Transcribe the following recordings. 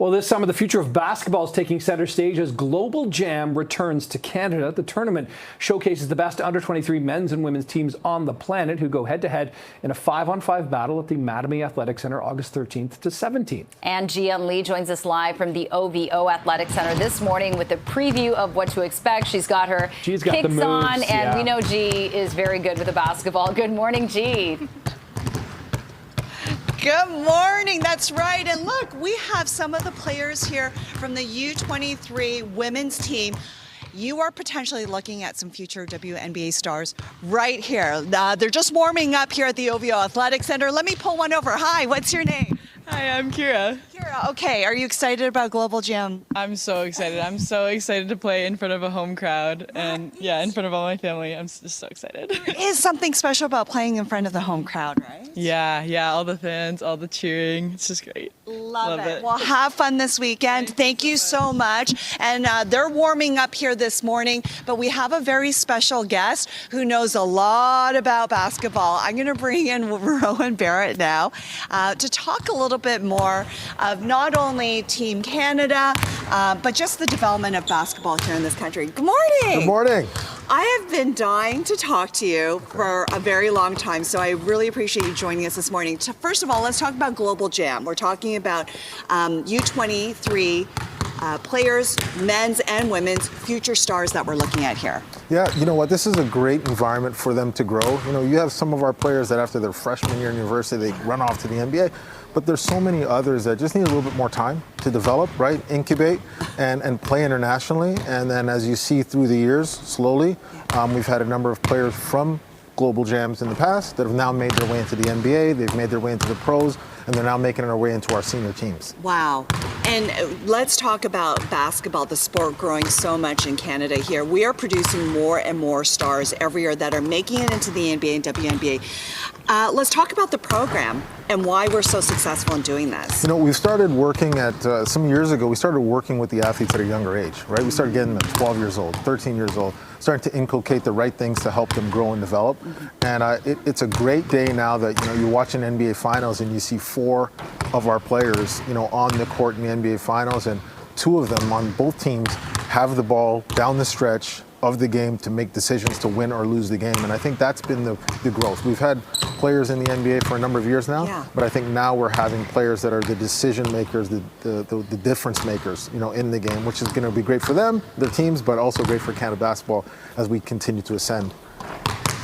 Well, this summer, the future of basketball is taking center stage as Global Jam returns to Canada. The tournament showcases the best under-23 men's and women's teams on the planet who go head-to-head in a 5-on-5 battle at the Mattamy Athletic Center August 13th to 17th. And Ivonne Lee joins us live from the OVO Athletic Center this morning with a preview of what to expect. She's got her G's got kicks the moves, on, and we know G is very good with the basketball. Good morning, G. Good morning. That's right. And look, we have some of the players here from the U23 women's team. You are potentially looking at some future WNBA stars right here. They're just warming up here at the OVO Athletic Center. Let me pull one over. Hi, what's your name? Hi, I'm Kira. Kira, okay. Are you excited about Global Jam? I'm so excited. I'm so excited to play in front of a home crowd and in front of all my family. I'm just so excited. There is something special about playing in front of the home crowd, right? Yeah, all the fans, all the cheering. It's just great. Love it. Well, have fun this weekend. Thank you so much. And they're warming up here this morning, but we have a very special guest who knows a lot about basketball. I'm going to bring in Rowan Barrett now to talk a little bit more of not only Team Canada, but just the development of basketball here in this country. Good morning. Good morning. I have been dying to talk to you for a very long time, so I really appreciate you joining us this morning. First of all, let's talk about Global Jam. We're talking about U23 players, men's and women's, future stars that we're looking at here. Yeah, you know what? This is a great environment for them to grow. You know, you have some of our players that after their freshman year in university, they run off to the NBA. But there's so many others that just need a little bit more time to develop, right? Incubate and play internationally. And then as you see through the years, slowly, we've had a number of players from Global Jams in the past that have now made their way into the NBA. They've made their way into the pros, and they're now making their way into our senior teams. Wow. And let's talk about basketball, the sport growing so much in Canada here. We are producing more and more stars every year that are making it into the NBA and WNBA. Let's talk about the program and why we're so successful in doing this. You know, we started working at, some years ago, we started working with the athletes at a younger age, right? We started getting them at 12 years old, 13 years old, starting to inculcate the right things to help them grow and develop. And it's a great day now that, you know, you're watching NBA Finals and you see 4 of our players, you know, on the court in the NBA Finals, and 2 of them on both teams have the ball down the stretch of the game to make decisions to win or lose the game. And I think that's been the growth. We've had players in the NBA for a number of years now, but I think now we're having players that are the decision makers, the difference makers, you know, in the game, which is going to be great for them, their teams, but also great for Canada basketball as we continue to ascend.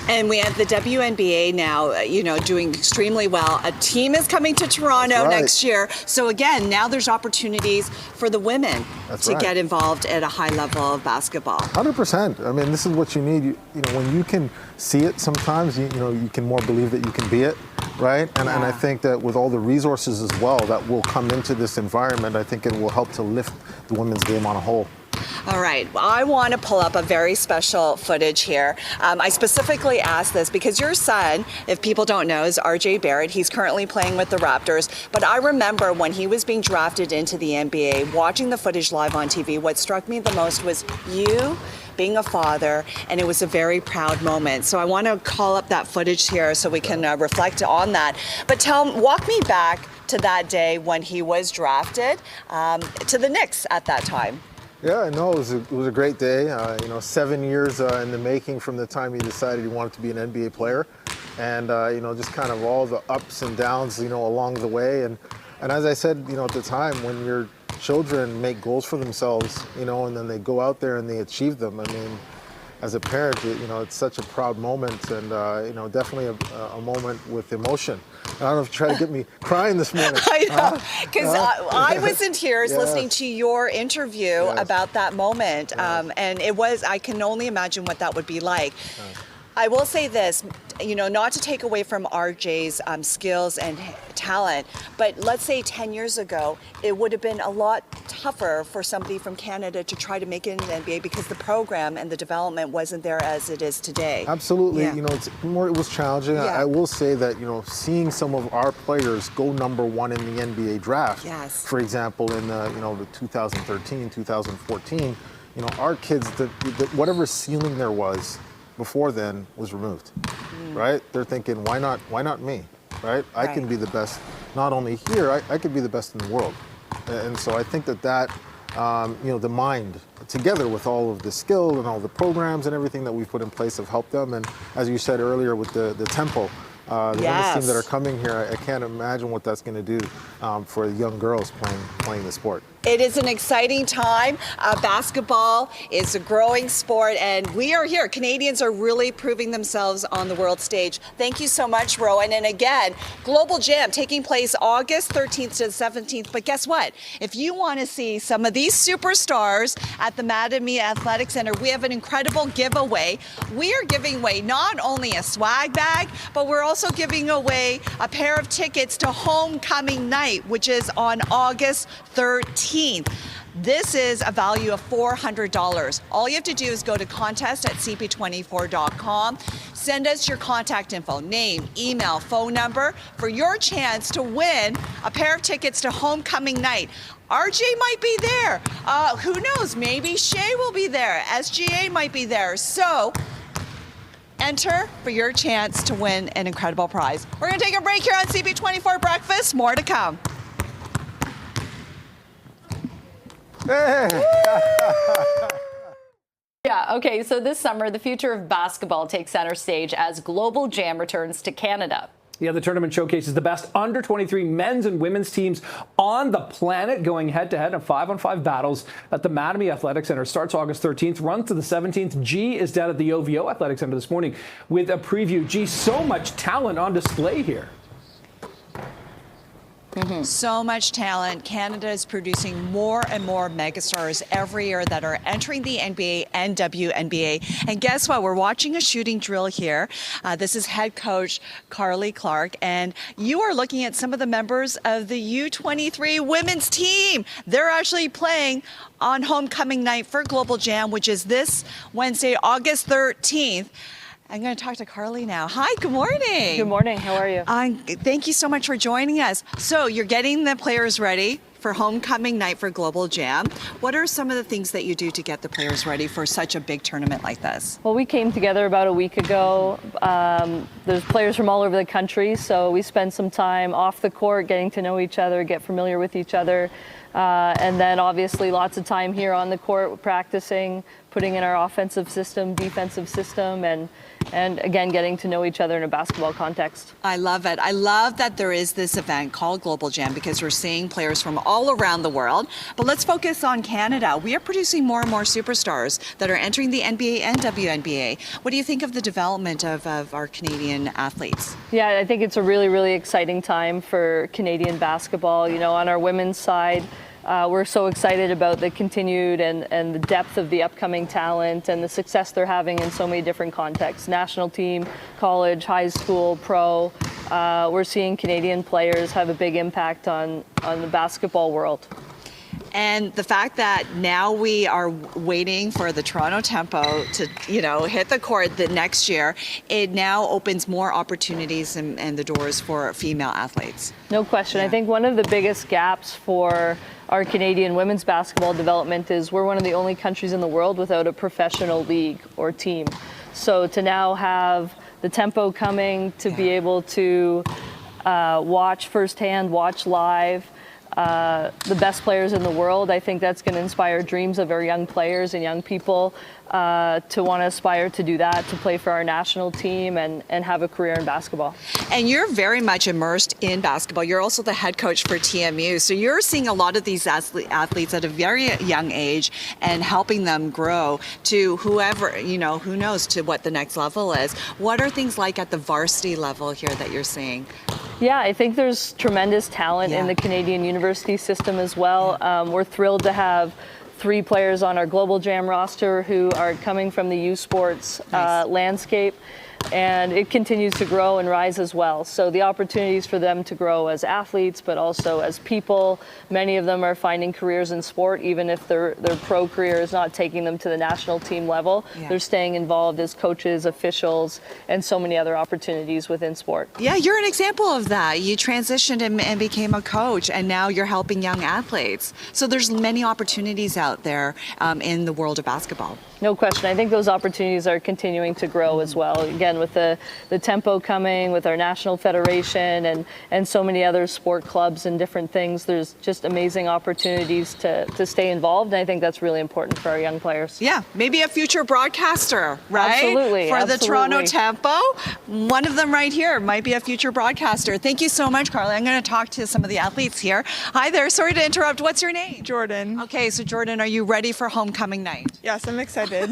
And we have the WNBA now, you know, doing extremely well. A team is coming to Toronto next year. So again, now there's opportunities for the women to get involved at a high level of basketball. 100%. I mean, this is what you need. You know, when you can see it sometimes, you know, you can more believe that you can be it, right? And I think that with all the resources as well that will come into this environment, I think it will help to lift the women's game on a whole. All right, well, I want to pull up a very special footage here. I specifically asked this because your son, if people don't know, is RJ Barrett. He's currently playing with the Raptors. But I remember when he was being drafted into the NBA, watching the footage live on TV, what struck me the most was you being a father, and it was a very proud moment. So I want to call up that footage here so we can reflect on that. But walk me back to that day when he was drafted to the Knicks at that time. Yeah, no, it was a great day. You know, 7 years in the making from the time he decided he wanted to be an NBA player, and you know, just kind of all the ups and downs, you know, along the way. And as I said, you know, at the time, when your children make goals for themselves, you know, and then they go out there and they achieve them. I mean, as a parent, you know, it's such a proud moment, and you know, definitely a moment with emotion. I don't know if you try to get me crying this morning. I know, because I was in tears listening to your interview about that moment, and it was, I can only imagine what that would be like. I will say this, you know, not to take away from RJ's skills and talent, but let's say 10 years ago, it would have been a lot tougher for somebody from Canada to try to make it in the NBA because the program and the development wasn't there as it is today. Absolutely, you know, it was challenging. I will say that, you know, seeing some of our players go #1 in the NBA draft, for example, in you know, the 2013, 2014, you know, our kids, whatever ceiling there was before then was removed, right? They're thinking, why not me, right? I can be the best, not only here, I could be the best in the world. And so I think that the mind, together with all of the skill and all the programs and everything that we've put in place, have helped them. And as you said earlier, with the tempo, the women's teams that are coming here, I can't imagine what that's going to do for young girls playing the sport. It is an exciting time. Basketball is a growing sport, and we are here. Canadians are really proving themselves on the world stage. Thank you so much, Rowan. And again, Global Jam taking place August 13th to the 17th. But guess what? If you want to see some of these superstars at the Mattamy Athletic Center, we have an incredible giveaway. We are giving away not only a swag bag, but we're also giving away a pair of tickets to Homecoming Night, which is on August 13th. This is a value of $400. All you have to do is go to contest@cp24.com. Send us your contact info, name, email, phone number for your chance to win a pair of tickets to Homecoming Night. RJ might be there. Who knows? Maybe Shay will be there. SGA might be there. So enter for your chance to win an incredible prize. We're going to take a break here on CP24 Breakfast. More to come. Yeah, okay, so this summer, the future of basketball takes center stage as Global Jam returns to Canada. Yeah, the tournament showcases the best under-23 men's and women's teams on the planet, going head-to-head in 5-on-5 battles at the Mattamy Athletic Center. Starts August 13th, runs to the 17th. G is down at the OVO Athletic Center this morning with a preview. G, so much talent on display here. So much talent. Canada is producing more and more megastars every year that are entering the NBA and WNBA. And guess what? We're watching a shooting drill here. This is head coach Carly Clark, and you are looking at some of the members of the U23 women's team. They're actually playing on Homecoming Night for Global Jam, which is this Wednesday, August 13th. I'm going to talk to Carly now. Hi, good morning. Good morning. How are you? Thank you so much for joining us. So you're getting the players ready for Homecoming Night for Global Jam. What are some of the things that you do to get the players ready for such a big tournament like this? Well, we came together about a week ago. There's players from all over the country, so we spend some time off the court getting to know each other, get familiar with each other. And then obviously lots of time here on the court practicing, putting in our offensive system, defensive system, and again, getting to know each other in a basketball context. I love it. I love that there is this event called Global Jam because we're seeing players from all around the world. But let's focus on Canada. We are producing more and more superstars that are entering the NBA and WNBA. What do you think of the development of our Canadian athletes? Yeah, I think it's a really, really exciting time for Canadian basketball. You know, on our women's side, we're so excited about the continued and the depth of the upcoming talent and the success they're having in so many different contexts. National team, college, high school, pro. We're seeing Canadian players have a big impact on the basketball world. And the fact that now we are waiting for the Toronto Tempo to, hit the court the next year, it now opens more opportunities and the doors for female athletes. No question. Yeah. I think one of the biggest gaps for our Canadian women's basketball development is we're one of the only countries in the world without a professional league or team. So to now have the Tempo coming, to be able to watch firsthand, watch live, the best players in the world, I think that's going to inspire dreams of our young players and young people to want to aspire to do that, to play for our national team and have a career in basketball. And you're very much immersed in basketball. You're also the head coach for TMU. So you're seeing a lot of these athletes at a very young age and helping them grow to whoever, who knows to what the next level is. What are things like at the varsity level here that you're seeing? Yeah, I think there's tremendous talent in the Canadian university system as well. We're thrilled to have 3 players on our Global Jam roster who are coming from the U Sports landscape. And it continues to grow and rise as well. So the opportunities for them to grow as athletes, but also as people. Many of them are finding careers in sport, even if their pro career is not taking them to the national team level. Yeah. They're staying involved as coaches, officials, and so many other opportunities within sport. Yeah, you're an example of that. You transitioned and became a coach, and now you're helping young athletes. So there's many opportunities out there in the world of basketball. No question. I think those opportunities are continuing to grow as well. Again, again, with the tempo coming, with our national federation and so many other sport clubs and different things, there's just amazing opportunities to stay involved. And I think that's really important for our young players. Yeah, maybe a future broadcaster, right? Absolutely. For the absolutely. Toronto Tempo. One of them right here might be a future broadcaster. Thank you so much, Carly. I'm going to talk to some of the athletes here. Hi there. Sorry to interrupt. What's your name? Jordan. Okay, so Jordan, are you ready for homecoming night? Yes, I'm excited.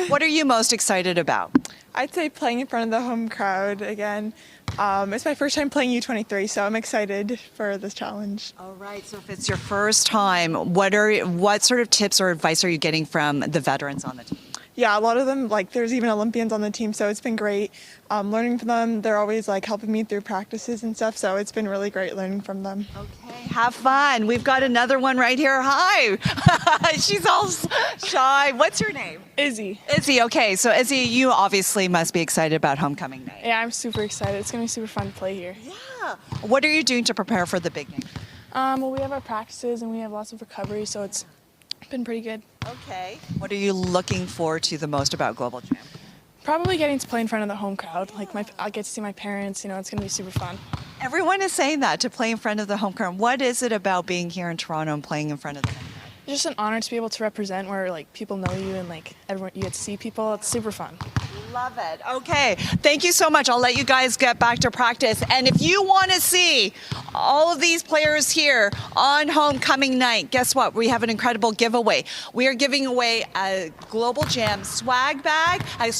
What are you most excited about? I'd say playing in front of the home crowd again. It's my first time playing U23, so I'm excited for this challenge. All right, so if it's your first time, what sort of tips or advice are you getting from the veterans on the team? Yeah, a lot of them, like there's even Olympians on the team, so it's been great learning from them. They're always like helping me through practices and stuff, so it's been really great learning from them. Okay, have fun. We've got another one right here. Hi. She's all shy. What's your name? Izzy. Izzy, okay. So Izzy, you obviously must be excited about homecoming night. Yeah, I'm super excited. It's going to be super fun to play here. Yeah. What are you doing to prepare for the big game? Well, we have our practices and we have lots of recovery, so it's been pretty good. Okay. What are you looking forward to the most about Global Jam? Probably getting to play in front of the home crowd. Like I'll get to see my parents, it's going to be super fun. Everyone is saying that, to play in front of the home crowd. What is it about being here in Toronto and playing in front of the home crowd? It's just an honor to be able to represent where like people know you and like everyone, you get to see people. It's super fun. Love it. Okay. Thank you so much. I'll let you guys get back to practice. And if you want to see all of these players here on homecoming night, guess what? We have an incredible giveaway. We are giving away a Global Jam swag bag, a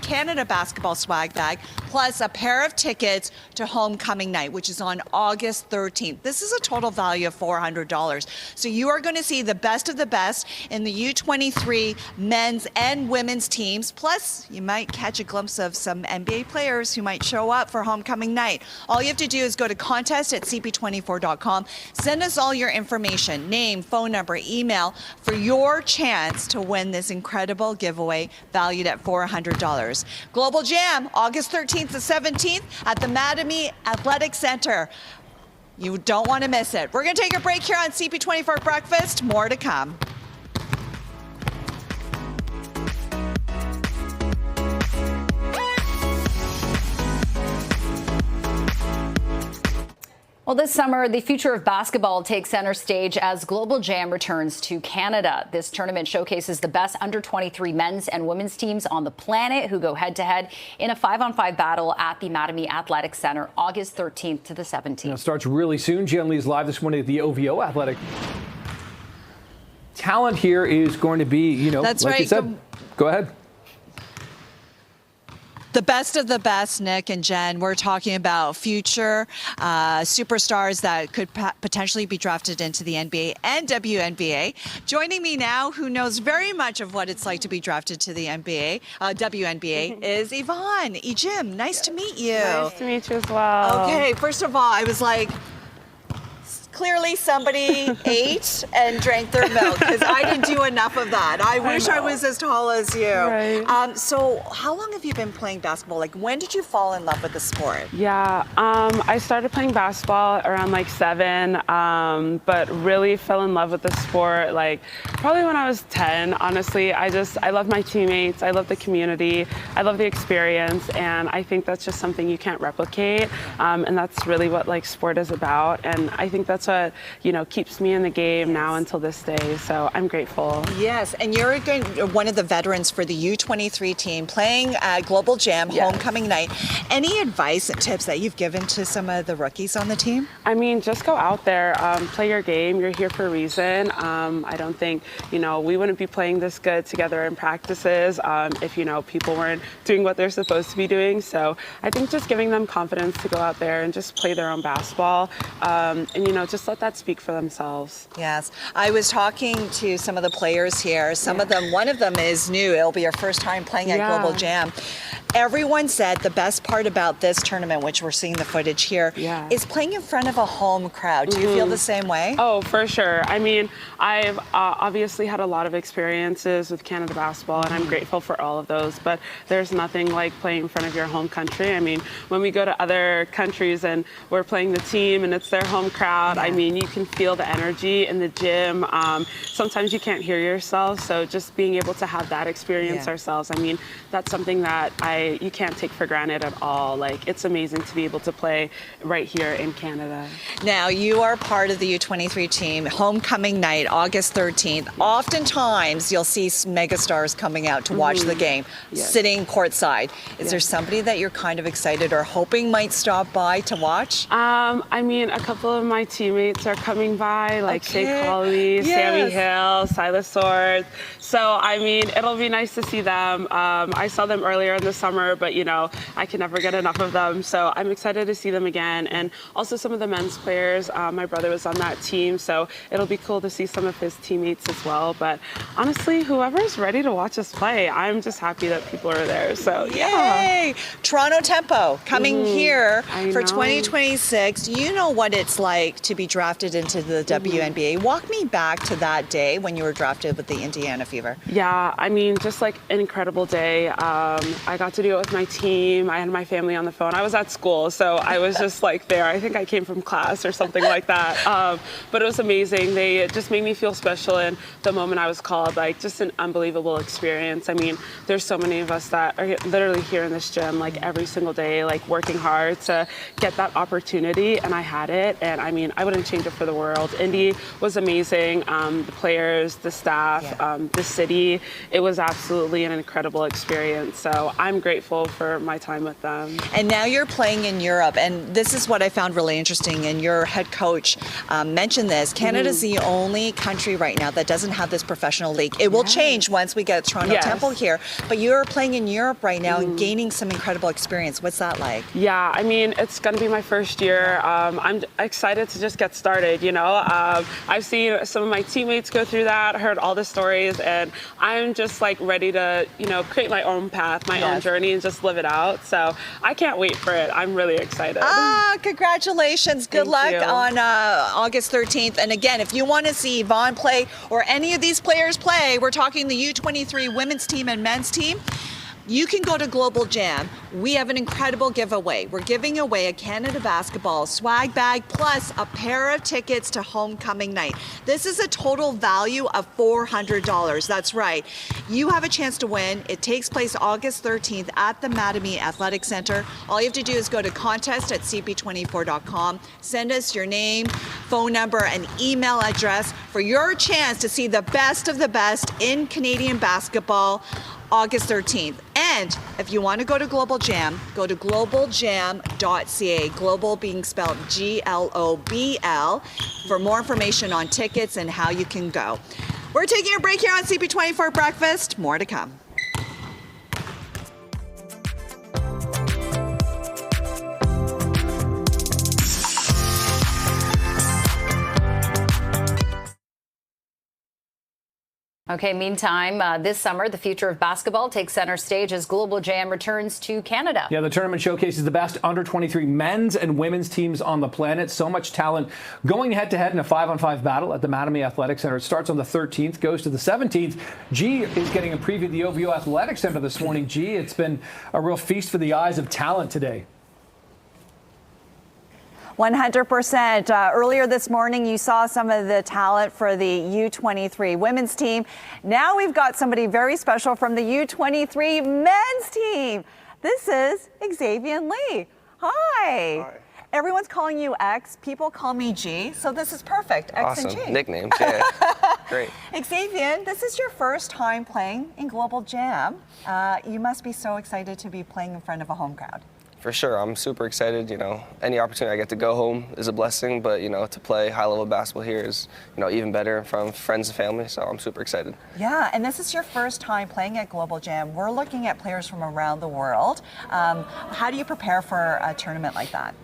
Canada basketball swag bag, plus a pair of tickets to homecoming night, which is on August 13th. This is a total value of $400. So you are going to see the best of the best in the U23 men's and women's teams. Plus, you might catch a glimpse of some NBA players who might show up for homecoming night. All you have to do is go to contest@cp24.com. Send us all your information, name, phone number, email, for your chance to win this incredible giveaway valued at $400. Global Jam, August 13th to 17th at the Mattamy Athletic Center. You don't want to miss it. We're going to take a break here on CP24 Breakfast. More to come. Well, this summer, the future of basketball takes center stage as Global Jam returns to Canada. This tournament showcases the best under-23 men's and women's teams on the planet who go head-to-head in a 5-on-5 battle at the Mattamy Athletic Center, August 13th to the 17th. It starts really soon. Xavier Lee is live this morning at the OVO Athletic. Talent here is going to be, That's like right. you said. Go ahead. The best of the best, Nick and Jen. We're talking about future superstars that could potentially be drafted into the NBA and WNBA. Joining me now, who knows very much of what it's like to be drafted to the WNBA, is Ivonne. Jim, nice to meet you. Nice to meet you as well. Okay, first of all, I was like, clearly somebody ate and drank their milk, because I didn't do enough of that. I wish I was as tall as you. Right. So how long have you been playing basketball? Like, when did you fall in love with the sport? Yeah, I started playing basketball around like 7, but really fell in love with the sport like probably when I was 10. Honestly, I love my teammates, I love the community, I love the experience, and I think that's just something you can't replicate, and that's really what like sport is about, and I think that's what keeps me in the game now until this day. So I'm grateful. Yes, and you're one of the veterans for the U23 team playing at Global Jam homecoming night. Any advice and tips that you've given to some of the rookies on the team? I mean, just go out there, play your game. You're here for a reason. I don't think we wouldn't be playing this good together in practices if people weren't doing what they're supposed to be doing. So I think just giving them confidence to go out there and just play their own basketball, and just let that speak for themselves. Yes. I was talking to some of the players here. Some of them, one of them is new. It'll be her first time playing at Global Jam. Everyone said the best part about this tournament, which we're seeing the footage here, is playing in front of a home crowd. Do you feel the same way? Oh, for sure. I mean, I've obviously had a lot of experiences with Canada basketball, and I'm grateful for all of those, but there's nothing like playing in front of your home country. I mean, when we go to other countries and we're playing the team and it's their home crowd, I mean, you can feel the energy in the gym. Sometimes you can't hear yourself, so just being able to have that experience ourselves, I mean, that's something that I you can't take for granted at all. Like, it's amazing to be able to play right here in Canada. Now, you are part of the U23 team, homecoming night, August 13th. Oftentimes, you'll see megastars coming out to watch the game, sitting courtside. Is there somebody that you're kind of excited or hoping might stop by to watch? I mean, a couple of my teammates are coming by, like Shea Colley, Sammy Hill, Silas Swords. So, I mean, it'll be nice to see them. I saw them earlier in the summer, but, you know, I can never get enough of them. So I'm excited to see them again. And also some of the men's players. My brother was on that team, so it'll be cool to see some of his teammates as well. But honestly, whoever's ready to watch us play, I'm just happy that people are there. So, Yay! Toronto Tempo coming here for 2026. You know what it's like to be drafted into the WNBA. Walk me back to that day when you were drafted with the Indiana Fever. Yeah, I mean, just like an incredible day. I got to do it with my team. I had my family on the phone. I was at school, so I was just like there. I think I came from class or something like that. But it was amazing. They just made me feel special. And the moment I was called, like, just an unbelievable experience. I mean, there's so many of us that are literally here in this gym, like every single day, like working hard to get that opportunity. And I had it. And I mean, I wouldn't change it for the world. Indy was amazing. The players, the staff, the city. It was absolutely an incredible experience. So I'm grateful for my time with them. And now you're playing in Europe, and this is what I found really interesting, and your head coach mentioned this. Canada's the only country right now that doesn't have this professional league. It will change once we get Toronto Temple here, but you're playing in Europe right now and gaining some incredible experience. What's that like? Yeah, I mean, it's going to be my first year. I'm excited to just get started, you know. I've seen some of my teammates go through that, heard all the stories, and I'm just like ready to, you know, create my own path, my own journey, and just live it out. So I can't wait for it. I'm really excited. Congratulations. Good luck on August 13th. And again, if you want to see Ivonne play or any of these players play, we're talking the U23 women's team and men's team. You can go to Global Jam. We have an incredible giveaway. We're giving away a Canada basketball swag bag plus a pair of tickets to homecoming night. This is a total value of $400. That's right. You have a chance to win. It takes place August 13th at the Mattamy Athletic Center. All you have to do is go to contest@cp24.com. Send us your name, phone number, and email address for your chance to see the best of the best in Canadian basketball August 13th. And if you want to go to Global Jam, go to globaljam.ca, global being spelled Globl, for more information on tickets and how you can go. We're taking a break here on CP24 Breakfast. More to come. Okay, meantime, this summer, the future of basketball takes center stage as Global Jam returns to Canada. Yeah, the tournament showcases the best under-23 men's and women's teams on the planet. So much talent going head-to-head in a 5-on-5 battle at the Mattamy Athletic Center. It starts on the 13th, goes to the 17th. G is getting a preview of the OVO Athletic Center this morning. G, it's been a real feast for the eyes of talent today. 100%. Earlier this morning, you saw some of the talent for the U23 women's team. Now we've got somebody very special from the U23 men's team. This is Xavier Lee. Hi. Hi. Everyone's calling you X. People call me G, so this is perfect. X Awesome. and G. Nicknames, yeah. Great. Xavier, this is your first time playing in Global Jam. You must be so excited to be playing in front of a home crowd. For sure, I'm super excited. You know, any opportunity I get to go home is a blessing, but you know, to play high-level basketball here is, you know, even better from friends and family. So I'm super excited. Yeah, and this is your first time playing at Global Jam. We're looking at players from around the world. How do you prepare for a tournament like that?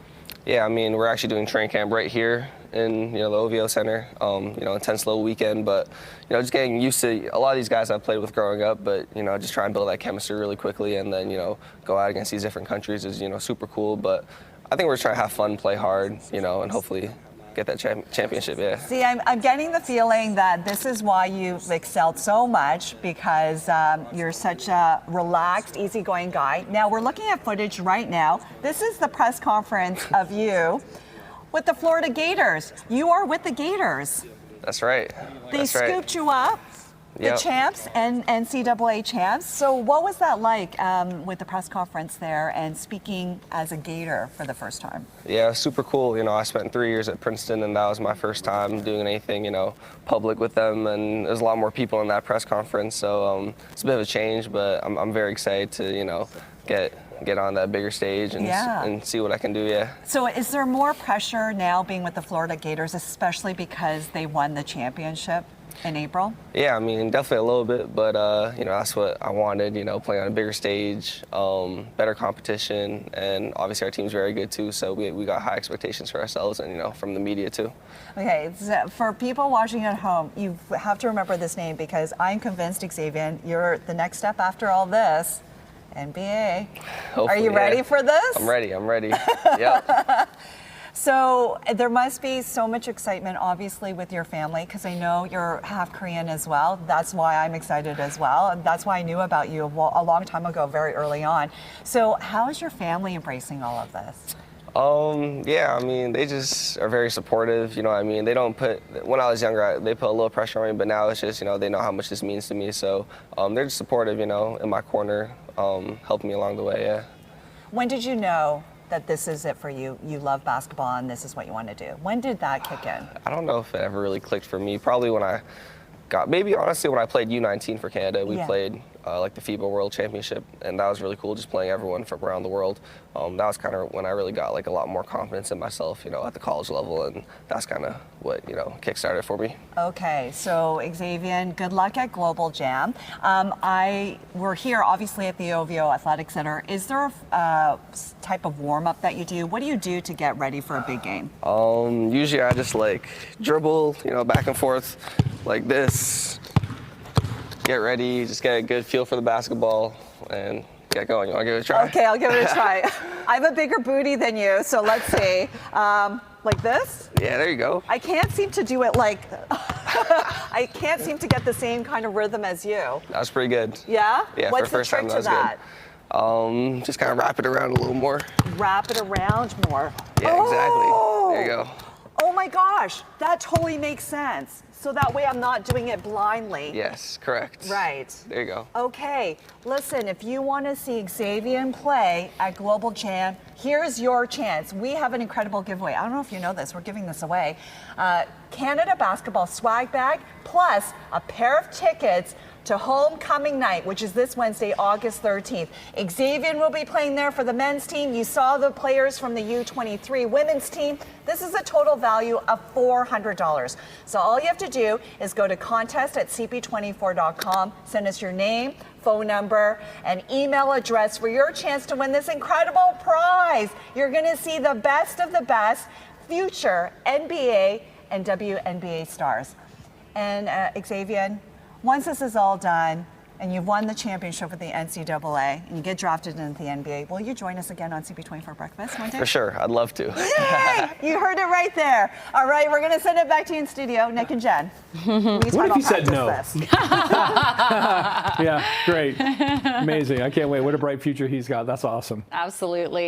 Yeah, I mean, we're actually doing training camp right here in, you know, the OVO Center. You know, intense little weekend, but you know, just getting used to a lot of these guys I've played with growing up. But you know, just try and build that chemistry really quickly, and then you know, go out against these different countries is, you know, super cool. But I think we're just trying to have fun, play hard, you know, and hopefully get that championship. Yeah. See, I'm getting the feeling that this is why you've excelled so much, because you're such a relaxed, easygoing guy. Now we're looking at footage right now. This is the press conference of you with the Florida Gators. You are with the Gators. That's right. They scooped you up. The champs and NCAA champs. So what was that like with the press conference there and speaking as a Gator for the first time? Yeah, super cool. You know, I spent 3 years at Princeton, and that was my first time doing anything, you know, public with them. And there's a lot more people in that press conference, so it's a bit of a change. But I'm very excited to, you know, get on that bigger stage and see what I can do. Yeah. So is there more pressure now being with the Florida Gators, especially because they won the championship in April? Yeah, I mean, definitely a little bit, but you know, that's what I wanted, you know, playing on a bigger stage, better competition, and obviously our team's very good too, so we got high expectations for ourselves and, you know, from the media too. Okay, so for people watching at home, you have to remember this name because I'm convinced, Xavier, you're the next step after all this. NBA. Hopefully, are you ready for this? I'm ready. Yep. So there must be so much excitement, obviously, with your family, because I know you're half Korean as well. That's why I'm excited as well. And that's why I knew about you a long time ago, very early on. So how is your family embracing all of this? Yeah, I mean, they just are very supportive, you know what I mean? They don't put, when I was younger, they put a little pressure on me, but now it's just, you know, they know how much this means to me. So they're just supportive, you know, in my corner, helping me along the way, yeah. When did you know that this is it for you? You love basketball and this is what you want to do. When did that kick in? I don't know if it ever really clicked for me. Probably when I maybe honestly when I played U19 for Canada. We played like the FIBA World Championship, and that was really cool, just playing everyone from around the world. That was kind of when I really got like a lot more confidence in myself, you know, at the college level, and that's kind of what, you know, kickstarted for me. Okay, so Xavier, good luck at Global Jam. We're here obviously at the OVO Athletic Center. Is there a type of warm-up that you do? What do you do to get ready for a big game? Usually I just like dribble, you know, back and forth like this. Get ready, just get a good feel for the basketball, and get going. You want to give it a try? Okay, I'll give it a try. I have a bigger booty than you, so let's see. Like this? Yeah, there you go. I can't seem to do it like, I can't seem to get the same kind of rhythm as you. That was pretty good. Yeah? Yeah, What's for the first the trick time, that was good. Just kind of wrap it around a little more. Wrap it around more. Yeah, exactly. There you go. Oh my gosh, that totally makes sense. So that way I'm not doing it blindly. Yes, correct. Right. There you go. Okay, listen, if you want to see Xavier play at Global Jam, here's your chance. We have an incredible giveaway. I don't know if you know this, we're giving this away. Canada basketball swag bag, plus a pair of tickets to homecoming night, which is this Wednesday, August 13th. Xavier will be playing there for the men's team. You saw the players from the U23 women's team. This is a total value of $400. So all you have to do is go to contest@cp24.com, send us your name, phone number, and email address for your chance to win this incredible prize. You're gonna see the best of the best future NBA and WNBA stars. And Xavier, once this is all done and you've won the championship with the NCAA and you get drafted into the NBA, will you join us again on CP24 Breakfast one day? For sure, I'd love to. Yay! You heard it right there. All right, we're going to send it back to you in studio, Nick and Jen. What if you said no? Yeah, great. Amazing. I can't wait. What a bright future he's got. That's awesome. Absolutely.